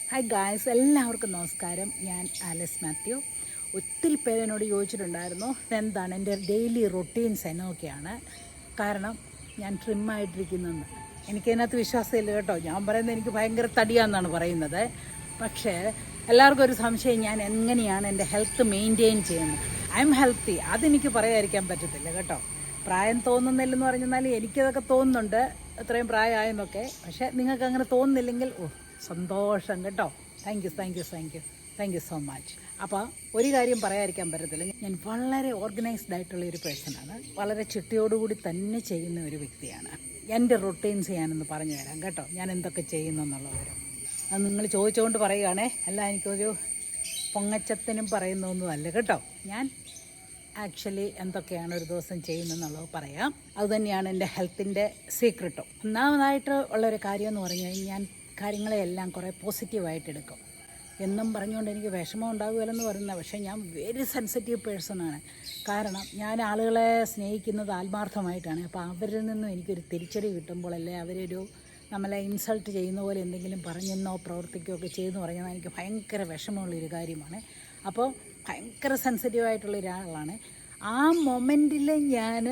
Hi guys, എല്ലാവർക്കും നമസ്കാരം. ഞാൻ ആലിസ് മാത്യു. ഒത്തിരി പേരെന്നോട് ചോദിച്ചിട്ടുണ്ടായിരുന്നു എന്താണ് എൻ്റെ ഡെയിലി റൊട്ടീൻസ് എന്നൊക്കെയാണ്. കാരണം ഞാൻ ട്രിമ്മായിട്ടിരിക്കുന്നെന്ന് എനിക്കതിനകത്ത് വിശ്വാസമില്ല കേട്ടോ. ഞാൻ പറയുന്നത് എനിക്ക് ഭയങ്കര തടിയാന്നാണ് പറയുന്നത്. പക്ഷേ എല്ലാവർക്കും ഒരു സംശയം, ഞാൻ എങ്ങനെയാണ് എൻ്റെ ഹെൽത്ത് മെയിൻറ്റെയിൻ ചെയ്യുന്നത്. ഐ എം ഹെൽത്തി, അതെനിക്ക് പറയാതിരിക്കാൻ പറ്റത്തില്ല കേട്ടോ. പ്രായം തോന്നുന്നില്ലെന്ന് പറഞ്ഞാൽ എനിക്കതൊക്കെ തോന്നുന്നുണ്ട്, ഇത്രയും പ്രായമായെന്നൊക്കെ. പക്ഷേ നിങ്ങൾക്ക് അങ്ങനെ തോന്നുന്നില്ലെങ്കിൽ സന്തോഷം കേട്ടോ. Thank you so much. അപ്പോൾ ഒരു കാര്യം പറയാതിരിക്കാൻ പറ്റത്തില്ല, ഞാൻ വളരെ ഓർഗനൈസ്ഡ് ആയിട്ടുള്ള ഒരു പേഴ്സണാണ്. വളരെ ചിട്ടയോടുകൂടി തന്നെ ചെയ്യുന്ന ഒരു വ്യക്തിയാണ്. എൻ്റെ റൊട്ടീൻസ് ഞാനൊന്ന് പറഞ്ഞു തരാം കേട്ടോ, ഞാൻ എന്തൊക്കെ ചെയ്യുന്നു എന്നുള്ളത്. അത് നിങ്ങൾ ചോദിച്ചുകൊണ്ട് പറയുകയാണേ, അല്ല എനിക്കൊരു പൊങ്ങച്ചത്തിനും പറയുന്നൊന്നും അല്ല കേട്ടോ. ഞാൻ ആക്ച്വലി എന്തൊക്കെയാണ് ഒരു ദിവസം ചെയ്യുന്നതെന്നുള്ളത് പറയാം. അതുതന്നെയാണ് എൻ്റെ ഹെൽത്തിൻ്റെ സീക്രട്ടും. ഒന്നാമതായിട്ട് ഉള്ളൊരു കാര്യം എന്ന് പറഞ്ഞു കഴിഞ്ഞാൽ, ഞാൻ കാര്യങ്ങളെല്ലാം കുറേ പോസിറ്റീവായിട്ട് എടുക്കും. എന്നും പറഞ്ഞുകൊണ്ട് എനിക്ക് വിഷമം ഉണ്ടാകുമല്ലെന്ന് പറയുന്നത്, പക്ഷേ ഞാൻ വെരി സെൻസിറ്റീവ് പേഴ്സണാണ്. കാരണം ഞാൻ ആളുകളെ സ്നേഹിക്കുന്നത് ആത്മാർത്ഥമായിട്ടാണ്. അപ്പോൾ അവരിൽ നിന്നും എനിക്കൊരു തിരിച്ചടി കിട്ടുമ്പോഴല്ലേ അവരൊരു നമ്മളെ ഇൻസൾട്ട് ചെയ്യുന്ന പോലെ എന്തെങ്കിലും പറഞ്ഞെന്നോ പ്രവർത്തിക്കുകയോ ഒക്കെ ചെയ്തെന്ന് പറഞ്ഞാൽ എനിക്ക് ഭയങ്കര വിഷമമുള്ളൊരു കാര്യമാണ്. അപ്പോൾ ഭയങ്കര സെൻസിറ്റീവായിട്ടുള്ള ഒരാളാണ്. ആ മൊമെൻറ്റിൽ ഞാൻ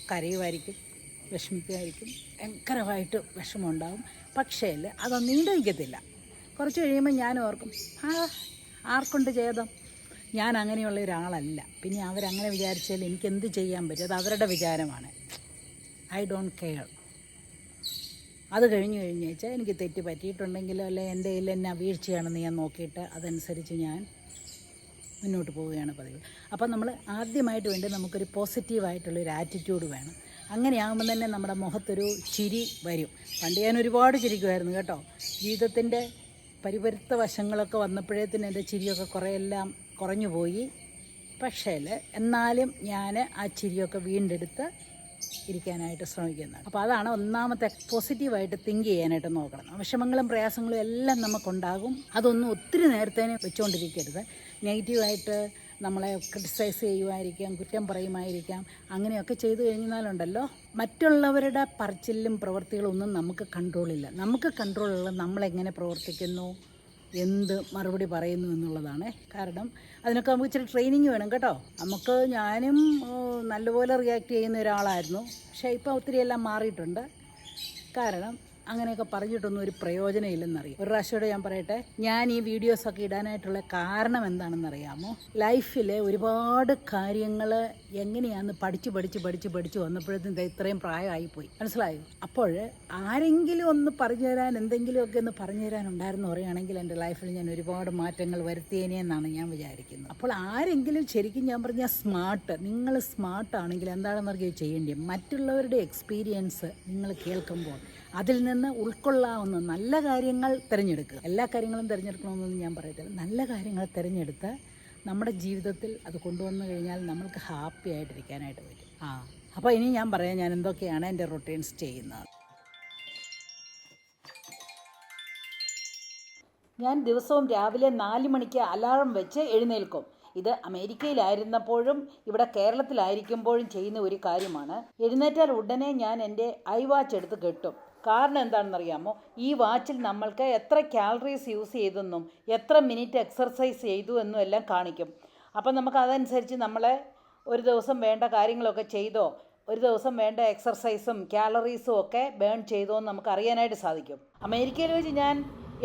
കരയുമായിരിക്കും, വിഷമിക്കുമായിരിക്കും, ഭയങ്കരമായിട്ട് വിഷമമുണ്ടാകും. പക്ഷേ അത് നീണ്ടു നിൽക്കത്തില്ല. കുറച്ച് കഴിയുമ്പോൾ ഞാൻ ഓർക്കും, ആർക്കൊണ്ട് ചെയ്തോ, ഞാൻ അങ്ങനെയുള്ള ഒരാളല്ല. പിന്നെ അവരങ്ങനെ വിചാരിച്ചാൽ എനിക്ക് എന്ത് ചെയ്യാൻ പറ്റും, അത് അവരുടെ വിചാരമാണ്. I don't care. അത് കഴിഞ്ഞ് വെച്ചാൽ എനിക്ക് തെറ്റ് പറ്റിയിട്ടുണ്ടെങ്കിലോ അല്ലെ എൻ്റെ കയ്യിൽ എന്നാ വീഴ്ചയാണെന്ന് ഞാൻ നോക്കിയിട്ട് അതനുസരിച്ച് ഞാൻ മുന്നോട്ട് പോവുകയാണ് പതിവ്. അപ്പം നമ്മൾ ആദ്യമായിട്ട് വേണ്ടി നമുക്കൊരു പോസിറ്റീവായിട്ടുള്ളൊരു ആറ്റിറ്റ്യൂഡ് വേണം. അങ്ങനെയാകുമ്പോൾ തന്നെ നമ്മുടെ മുഖത്തൊരു ചിരി വരും. പണ്ട് ഞാൻ ഒരുപാട് ചിരിക്കുമായിരുന്നു കേട്ടോ. ജീവിതത്തിൻ്റെ പരിപരുത്ത വശങ്ങളൊക്കെ വന്നപ്പോഴേത്തിന് എൻ്റെ ചിരിയൊക്കെ കുറേയെല്ലാം കുറഞ്ഞു പോയി. പക്ഷേ എന്നാലും ഞാൻ ആ ചിരിയൊക്കെ വീണ്ടെടുത്ത് ഇരിക്കാനായിട്ട് ശ്രമിക്കുന്നത്. അപ്പോൾ അതാണ് ഒന്നാമത്തെ, പോസിറ്റീവായിട്ട് തിങ്ക് ചെയ്യാനായിട്ട് നോക്കണം. വിഷമങ്ങളും പ്രയാസങ്ങളും എല്ലാം നമുക്കുണ്ടാകും. അതൊന്നും ഒത്തിരി നേരത്തേന് വെച്ചുകൊണ്ടിരിക്കരുത്. നെഗറ്റീവായിട്ട് നമ്മളെ ക്രിട്ടിസൈസ് ചെയ്യുമായിരിക്കാം, കുറ്റം പറയുമായിരിക്കാം. അങ്ങനെയൊക്കെ ചെയ്തു കഴിഞ്ഞാലുണ്ടല്ലോ, മറ്റുള്ളവരുടെ പറച്ചിലും പ്രവൃത്തികളും ഒന്നും നമുക്ക് കൺട്രോളില്ല. നമുക്ക് കൺട്രോളുള്ളത് നമ്മളെങ്ങനെ പ്രവർത്തിക്കുന്നു, എന്ത് മറുപടി പറയുന്നു എന്നുള്ളതാണ്. കാരണം അതിനൊക്കെ നമുക്ക് ഇച്ചിരി ട്രെയിനിങ് വേണം കേട്ടോ. ഞാനും നല്ലപോലെ റിയാക്ട് ചെയ്യുന്ന ഒരാളായിരുന്നു. പക്ഷേ ഇപ്പോൾ ഒത്തിരിയെല്ലാം മാറിയിട്ടുണ്ട്. കാരണം അങ്ങനെയൊക്കെ പറഞ്ഞിട്ടൊന്നും ഒരു പ്രയോജനം ഇല്ലെന്നറിയാം. ഒരു പ്രാവശ്യമോടെ ഞാൻ പറയട്ടെ, ഞാൻ ഈ വീഡിയോസൊക്കെ ഇടാനായിട്ടുള്ള കാരണം എന്താണെന്നറിയാമോ? ലൈഫിൽ ഒരുപാട് കാര്യങ്ങൾ എങ്ങനെയാണെന്ന് പഠിച്ച് വന്നപ്പോഴത്തേക്കും ഇത്രയും പ്രായമായിപ്പോയി, മനസ്സിലായോ? അപ്പോൾ ആരെങ്കിലും ഒന്ന് പറഞ്ഞു തരാൻ, എന്തെങ്കിലുമൊക്കെ ഒന്ന് പറഞ്ഞു തരാനുണ്ടായിരുന്നു പറയുകയാണെങ്കിൽ എൻ്റെ ലൈഫിൽ ഞാൻ ഒരുപാട് മാറ്റങ്ങൾ വരുത്തിയേനെ എന്നാണ് ഞാൻ വിചാരിക്കുന്നത്. അപ്പോൾ ആരെങ്കിലും ശരിക്കും ഞാൻ പറഞ്ഞാൽ നിങ്ങൾ സ്മാർട്ടാണെങ്കിൽ എന്താണെന്നറിയോ ചെയ്യേണ്ടത്? മറ്റുള്ളവരുടെ എക്സ്പീരിയൻസ് നിങ്ങൾ കേൾക്കുമ്പോൾ അതിൽ നിന്ന് ഉൾക്കൊള്ളാവുന്ന നല്ല കാര്യങ്ങൾ തിരഞ്ഞെടുക്കുക. എല്ലാ കാര്യങ്ങളും തിരഞ്ഞെടുക്കണമെന്നൊന്നും ഞാൻ പറയത്തില്ല. നല്ല കാര്യങ്ങൾ തിരഞ്ഞെടുത്ത് നമ്മുടെ ജീവിതത്തിൽ അത് കൊണ്ടുവന്നു കഴിഞ്ഞാൽ നമ്മൾക്ക് ഹാപ്പി ആയിട്ടിരിക്കാനായിട്ട് പറ്റും. അപ്പോൾ ഇനി ഞാൻ പറയാം ഞാൻ എന്തൊക്കെയാണ് എൻ്റെ റൊട്ടീൻസ് ചെയ്യുന്നത്. ഞാൻ ദിവസവും രാവിലെ 4 മണിക്ക് അലാറം വെച്ച് എഴുന്നേൽക്കും. ഇത് അമേരിക്കയിലായിരുന്നപ്പോഴും ഇവിടെ കേരളത്തിലായിരിക്കുമ്പോഴും ചെയ്യുന്ന ഒരു കാര്യമാണ്. എഴുന്നേറ്റാൽ ഉടനെ ഞാൻ എൻ്റെ ഐ വാച്ച് എടുത്ത് കെട്ടും. കാരണം എന്താണെന്നറിയാമോ? ഈ വാച്ചിൽ നമ്മൾക്ക് എത്ര കാലറീസ് യൂസ് ചെയ്തെന്നും എത്ര മിനിറ്റ് എക്സർസൈസ് ചെയ്തു എന്നും എല്ലാം കാണിക്കും. അപ്പം നമുക്ക് അതനുസരിച്ച് നമ്മളെ ഒരു ദിവസം വേണ്ട കാര്യങ്ങളൊക്കെ ചെയ്തോ, ഒരു ദിവസം വേണ്ട എക്സർസൈസും കാലറീസും ഒക്കെ ബേൺ ചെയ്തോ എന്ന് നമുക്ക് അറിയാനായിട്ട് സാധിക്കും. അമേരിക്കയിൽ വെച്ച് ഞാൻ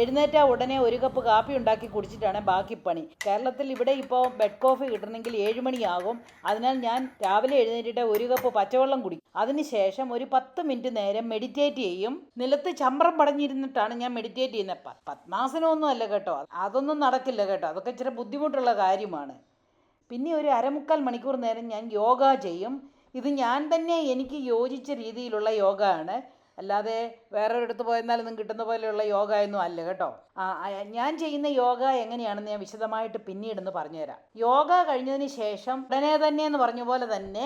എഴുന്നേറ്റാൽ ഉടനെ 1 കപ്പ് കാപ്പി ഉണ്ടാക്കി കുടിച്ചിട്ടാണ് ബാക്കി പണി. കേരളത്തിൽ ഇവിടെ ഇപ്പോൾ ബെഡ് കോഫി കിട്ടണമെങ്കിൽ 7 മണിയാകും. അതിനാൽ ഞാൻ രാവിലെ എഴുന്നേറ്റിട്ട് 1 കപ്പ് പച്ചവെള്ളം കുടിക്കും. അതിനുശേഷം ഒരു 10 മിനിറ്റ് നേരം മെഡിറ്റേറ്റ് ചെയ്യും. നിലത്ത് ചമ്രം പടഞ്ഞിരുന്നിട്ടാണ് ഞാൻ മെഡിറ്റേറ്റ് ചെയ്യുന്നത്. പത്മാസനമൊന്നും അല്ല കേട്ടോ, അതൊന്നും നടക്കില്ല കേട്ടോ, അതൊക്കെ ഇച്ചിരി ബുദ്ധിമുട്ടുള്ള കാര്യമാണ്. പിന്നെ ഒരു 1/4 മണിക്കൂർ നേരം ഞാൻ യോഗ ചെയ്യും. ഇത് ഞാൻ തന്നെ എനിക്ക് യോജിച്ച രീതിയിലുള്ള യോഗ ആണ്, അല്ലാതെ വേറൊരിടത്ത് പോയെന്നാലൊന്നും കിട്ടുന്ന പോലെയുള്ള യോഗ ഒന്നും അല്ല കേട്ടോ. ഞാൻ ചെയ്യുന്ന യോഗ എങ്ങനെയാണെന്ന് ഞാൻ വിശദമായിട്ട് പിന്നീടെന്ന് പറഞ്ഞുതരാം. യോഗ കഴിഞ്ഞതിന് ശേഷം ഉടനെ തന്നെ എന്ന് പറഞ്ഞ പോലെ തന്നെ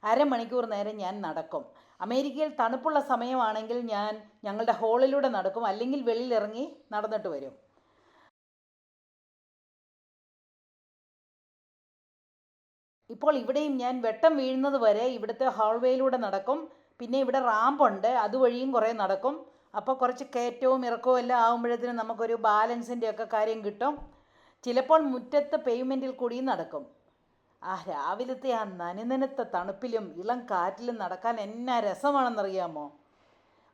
1/2 മണിക്കൂർ നേരം ഞാൻ നടക്കും. അമേരിക്കയിൽ തണുപ്പുള്ള സമയമാണെങ്കിൽ ഞാൻ ഞങ്ങളുടെ ഹോളിലൂടെ നടക്കും, അല്ലെങ്കിൽ വെളിയിലിറങ്ങി നടന്നിട്ട് വരും. ഇപ്പോൾ ഇവിടെയും ഞാൻ വെട്ടം വീഴുന്നത് വരെ ഇവിടുത്തെ ഹോൾവേയിലൂടെ നടക്കും. പിന്നെ ഇവിടെ റാമ്പുണ്ട്, അതുവഴിയും കുറേ നടക്കും. അപ്പോൾ കുറച്ച് കയറ്റവും ഇറക്കവും എല്ലാം ആകുമ്പോഴത്തേനും നമുക്കൊരു ബാലൻസിൻ്റെ ഒക്കെ കാര്യം കിട്ടും. ചിലപ്പോൾ മുറ്റത്ത് പേയ്മെൻറ്റിൽ കൂടിയും നടക്കും. രാവിലത്തെ ആ നനുനനുത്ത തണുപ്പിലും ഇളം കാറ്റിലും നടക്കാൻ എന്നാ രസമാണെന്നറിയാമോ.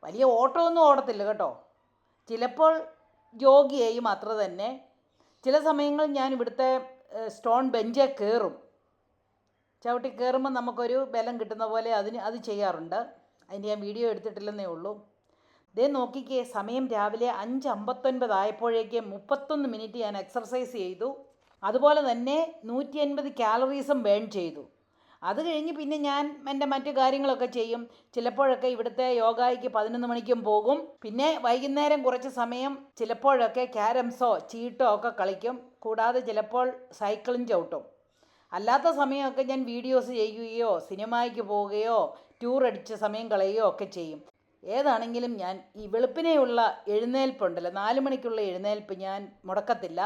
വലിയ ഓട്ടമൊന്നും ഓടത്തില്ല കേട്ടോ. ചിലപ്പോൾ ജോഗ് ചെയ്യും, അത്ര തന്നെ. ചില സമയങ്ങളിൽ ഞാൻ ഇവിടുത്തെ സ്റ്റോൺ ബെഞ്ചിൽ കയറും. ചവിട്ടി കയറുമ്പോൾ നമുക്കൊരു ബലം കിട്ടുന്ന പോലെ അത് ചെയ്യാറുണ്ട്. അതിൻ്റെ ഞാൻ വീഡിയോ എടുത്തിട്ടില്ലെന്നേ ഉള്ളൂ. ദേ നോക്കിക്കേ, സമയം രാവിലെ 5:59 ആയപ്പോഴേക്കും 31 മിനിറ്റ് ഞാൻ എക്സർസൈസ് ചെയ്തു. അതുപോലെ തന്നെ 150 കാലറീസും ബേൺ ചെയ്തു. അത് കഴിഞ്ഞ് പിന്നെ ഞാൻ എൻ്റെ മറ്റു കാര്യങ്ങളൊക്കെ ചെയ്യും. ചിലപ്പോഴൊക്കെ ഇവിടുത്തെ യോഗയ്ക്ക് 11 മണിക്കും പോകും. പിന്നെ വൈകുന്നേരം കുറച്ച് സമയം ചിലപ്പോഴൊക്കെ ക്യാരംസോ ചീട്ടോ ഒക്കെ കളിക്കും. കൂടാതെ ചിലപ്പോൾ സൈക്കിളും ചവിട്ടും. അല്ലാത്ത സമയമൊക്കെ ഞാൻ വീഡിയോസ് ചെയ്യുകയോ സിനിമയ്ക്ക് പോവുകയോ ടൂർ അടിച്ച സമയം കളയുകയോ ഒക്കെ ചെയ്യും. ഏതാണെങ്കിലും ഞാൻ ഈ വെളുപ്പിനെയുള്ള എഴുന്നേൽപ്പുണ്ടല്ലോ, 4 മണിക്കുള്ള എഴുന്നേൽപ്പ് ഞാൻ മുടക്കത്തില്ല.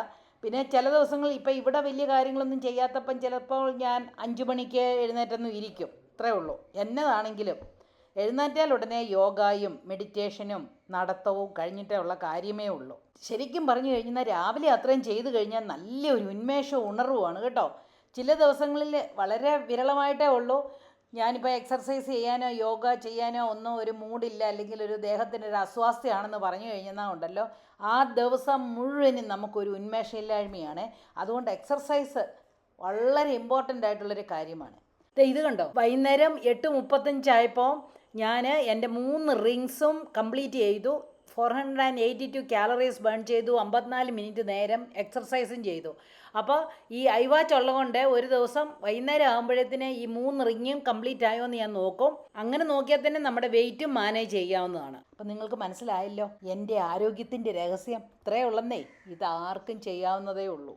പിന്നെ ചില ദിവസങ്ങളിൽ ഇപ്പം ഇവിടെ വലിയ കാര്യങ്ങളൊന്നും ചെയ്യാത്തപ്പം ചിലപ്പോൾ ഞാൻ 5 മണിക്ക് എഴുന്നേറ്റൊന്നും ഇരിക്കും. ഇത്രേ ഉള്ളൂ. എന്നതാണെങ്കിലും എഴുന്നേറ്റാൽ ഉടനെ യോഗയും മെഡിറ്റേഷനും നടത്തവും കഴിഞ്ഞിട്ടേ ഉള്ള കാര്യമേ ഉള്ളൂ. ശരിക്കും പറഞ്ഞു കഴിഞ്ഞാൽ രാവിലെ അത്രയും ചെയ്തു കഴിഞ്ഞാൽ നല്ലൊരു ഉന്മേഷവും ഉണർവുമാണ് കേട്ടോ. ചില ദിവസങ്ങളിൽ വളരെ വിരളമായിട്ടേ ഉള്ളൂ. ഞാനിപ്പോൾ എക്സർസൈസ് ചെയ്യാനോ യോഗ ചെയ്യാനോ ഒന്നും ഒരു മൂഡില്ല, അല്ലെങ്കിൽ ഒരു ദേഹത്തിനൊരു അസ്വാസ്ഥ്യമാണെന്ന് പറഞ്ഞു കഴിഞ്ഞാൽ ഉണ്ടല്ലോ, ആ ദിവസം മുഴുവനും നമുക്കൊരു ഉന്മേഷമില്ലായ്മയാണ്. അതുകൊണ്ട് എക്സർസൈസ് വളരെ ഇമ്പോർട്ടൻ്റ് ആയിട്ടുള്ളൊരു കാര്യമാണ്. ഇത് കണ്ടോ, വൈകുന്നേരം 8:35 ആയപ്പോൾ ഞാൻ എൻ്റെ 3 റിങ്സും കംപ്ലീറ്റ് ചെയ്തു. 482 കാലറീസ് ബേൺ ചെയ്തു. 54 മിനിറ്റ് നേരം എക്സർസൈസും ചെയ്തു. അപ്പോൾ ഈ ഐവാച്ച് ഉള്ളതുകൊണ്ട് ഒരു ദിവസം വൈകുന്നേരം ആകുമ്പോഴത്തേന് ഈ 3 റിങ്ങും കംപ്ലീറ്റ് ആയോ എന്ന് ഞാൻ നോക്കും. അങ്ങനെ നോക്കിയാൽ തന്നെ നമ്മുടെ വെയിറ്റും മാനേജ് ചെയ്യാവുന്നതാണ്. അപ്പം നിങ്ങൾക്ക് മനസ്സിലായല്ലോ എൻ്റെ ആരോഗ്യത്തിൻ്റെ രഹസ്യം. ഇത്രയേ ഉള്ളന്നേ, ഇത് ആർക്കും ചെയ്യാവുന്നതേ ഉള്ളൂ.